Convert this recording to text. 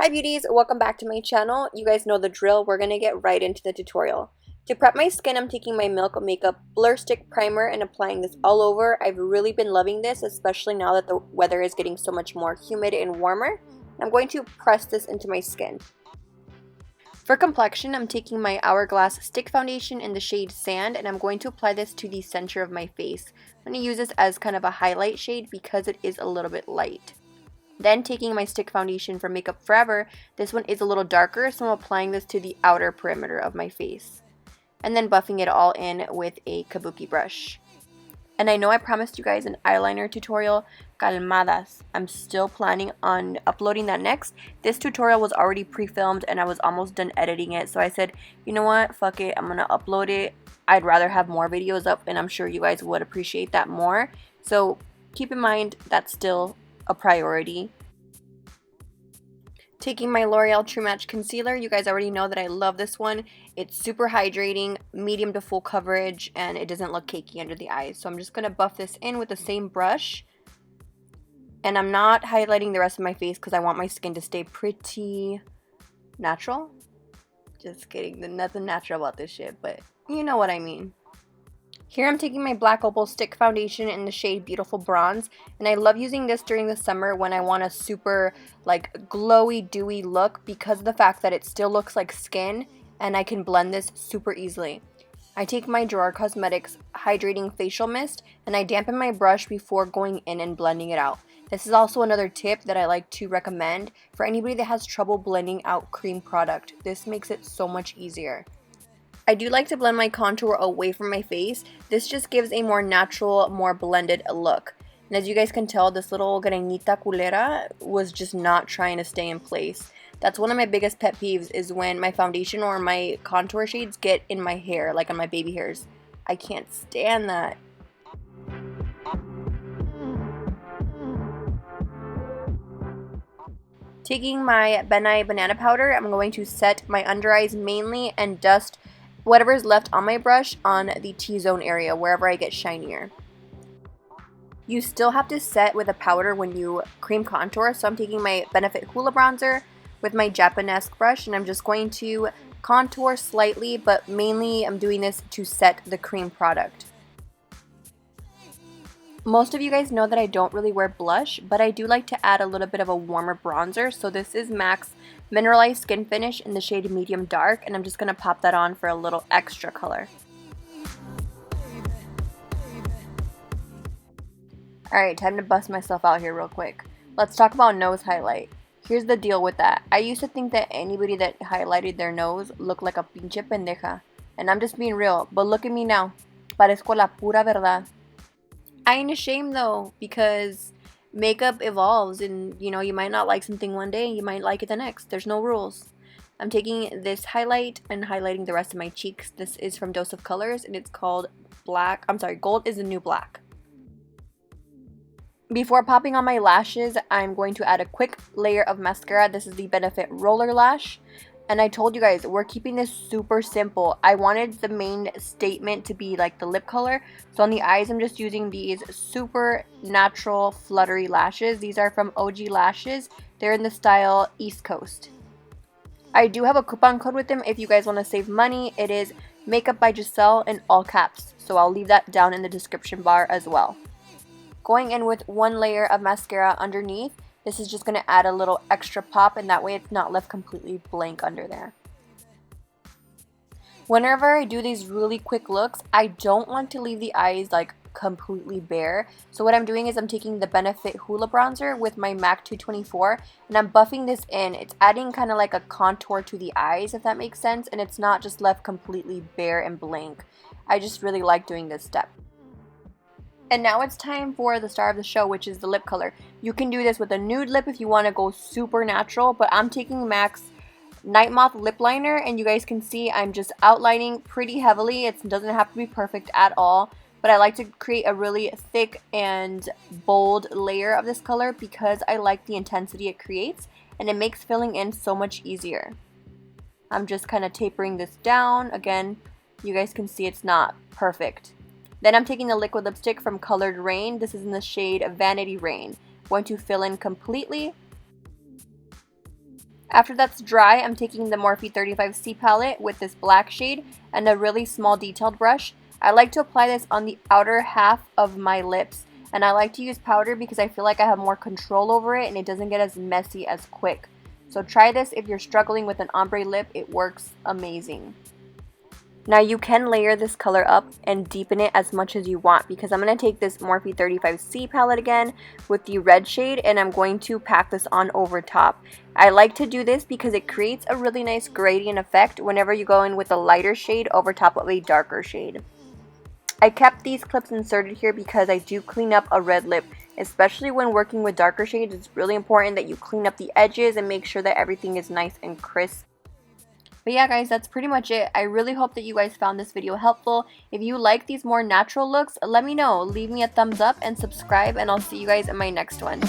Hi beauties, welcome back to my channel. You guys know the drill. We're gonna get right into the tutorial. To prep my skin, I'm taking my Milk Makeup Blur Stick Primer and applying this all over. I've really been loving this, especially now that the weather is getting so much more humid and warmer. I'm going to press this into my skin. For complexion, I'm taking my Hourglass Stick Foundation in the shade Sand, and I'm going to apply this to the center of my face. I'm going to use this as kind of a highlight shade because it is a little bit light. Then taking my stick foundation from Makeup Forever, this one is a little darker, so I'm applying this to the outer perimeter of my face. And then buffing it all in with a kabuki brush. And I know I promised you guys an eyeliner tutorial, calmadas. I'm still planning on uploading that next. This tutorial was already pre-filmed and I was almost done editing it, so I said, you know what, fuck it, I'm gonna upload it. I'd rather have more videos up, and I'm sure you guys would appreciate that more. So keep in mind that's still a priority. Taking my L'Oreal True Match Concealer, you guys already know that I love this one. It's super hydrating, medium to full coverage, and it doesn't look cakey under the eyes. So I'm just going to buff this in with the same brush. And I'm not highlighting the rest of my face because I want my skin to stay pretty natural. Just kidding, there's nothing natural about this shit, but you know what I mean. Here I'm taking my Black Opal Stick Foundation in the shade Beautiful Bronze, and I love using this during the summer when I want a super like glowy, dewy look because of the fact that it still looks like skin and I can blend this super easily. I take my Gerard Cosmetics Hydrating Facial Mist and I dampen my brush before going in and blending it out. This is also another tip that I like to recommend for anybody that has trouble blending out cream product. This makes it so much easier. I do like to blend my contour away from my face. This just gives a more natural, more blended look. And as you guys can tell, this little granita culera was just not trying to stay in place. That's one of my biggest pet peeves, is when my foundation or my contour shades get in my hair, like on my baby hairs. I can't stand that. Taking my Nye Banana Powder, I'm going to set my under eyes mainly and dust whatever is left on my brush on the T-zone area, wherever I get shinier. You still have to set with a powder when you cream contour, so I'm taking my Benefit Hoola bronzer with my Japanesque brush, and I'm just going to contour slightly, but mainly I'm doing this to set the cream product. Most of you guys know that I don't really wear blush, but I do like to add a little bit of a warmer bronzer. So this is MAC's Mineralized Skin Finish in the shade Medium Dark, and I'm just going to pop that on for a little extra color. Alright, time to bust myself out here real quick. Let's talk about nose highlight. Here's the deal with that. I used to think that anybody that highlighted their nose looked like a pinche pendeja. And I'm just being real, but look at me now. Parezco la pura verdad. I ain't ashamed though, because makeup evolves, and you know, you might not like something one day, you might like it the next. There's no rules. I'm taking this highlight and highlighting the rest of my cheeks. This is from Dose of Colors and it's called Gold is the New Black. Before popping on my lashes, I'm going to add a quick layer of mascara. This is the Benefit Roller Lash. And I told you guys, we're keeping this super simple. I wanted the main statement to be like the lip color. So on the eyes, I'm just using these super natural fluttery lashes. These are from OG Lashes. They're in the style East Coast. I do have a coupon code with them if you guys want to save money. It is Makeup by Giselle in all caps. So I'll leave that down in the description bar as well. Going in with one layer of mascara underneath. This is just going to add a little extra pop, and that way it's not left completely blank under there. Whenever I do these really quick looks, I don't want to leave the eyes like completely bare. So what I'm doing is I'm taking the Benefit Hoola bronzer with my MAC 224 and I'm buffing this in. It's adding kind of like a contour to the eyes, if that makes sense, and it's not just left completely bare and blank. I just really like doing this step. And now it's time for the star of the show, which is the lip color. You can do this with a nude lip if you want to go super natural, but I'm taking MAC's Night Moth lip liner, and you guys can see I'm just outlining pretty heavily. It doesn't have to be perfect at all, but I like to create a really thick and bold layer of this color because I like the intensity it creates, and it makes filling in so much easier. I'm just kind of tapering this down. Again, you guys can see it's not perfect. Then I'm taking the liquid lipstick from Colored Rain. This is in the shade Vanity Rain. I'm going to fill in completely. After that's dry, I'm taking the Morphe 35C palette with this black shade and a really small detailed brush. I like to apply this on the outer half of my lips, and I like to use powder because I feel like I have more control over it and it doesn't get as messy as quick. So try this if you're struggling with an ombre lip, it works amazing. Now you can layer this color up and deepen it as much as you want, because I'm going to take this Morphe 35C palette again with the red shade and I'm going to pack this on over top. I like to do this because it creates a really nice gradient effect whenever you go in with a lighter shade over top of a darker shade. I kept these clips inserted here because I do clean up a red lip, especially when working with darker shades. It's really important that you clean up the edges and make sure that everything is nice and crisp. But yeah guys, that's pretty much it. I really hope that you guys found this video helpful. If you like these more natural looks, let me know. Leave me a thumbs up and subscribe, and I'll see you guys in my next one.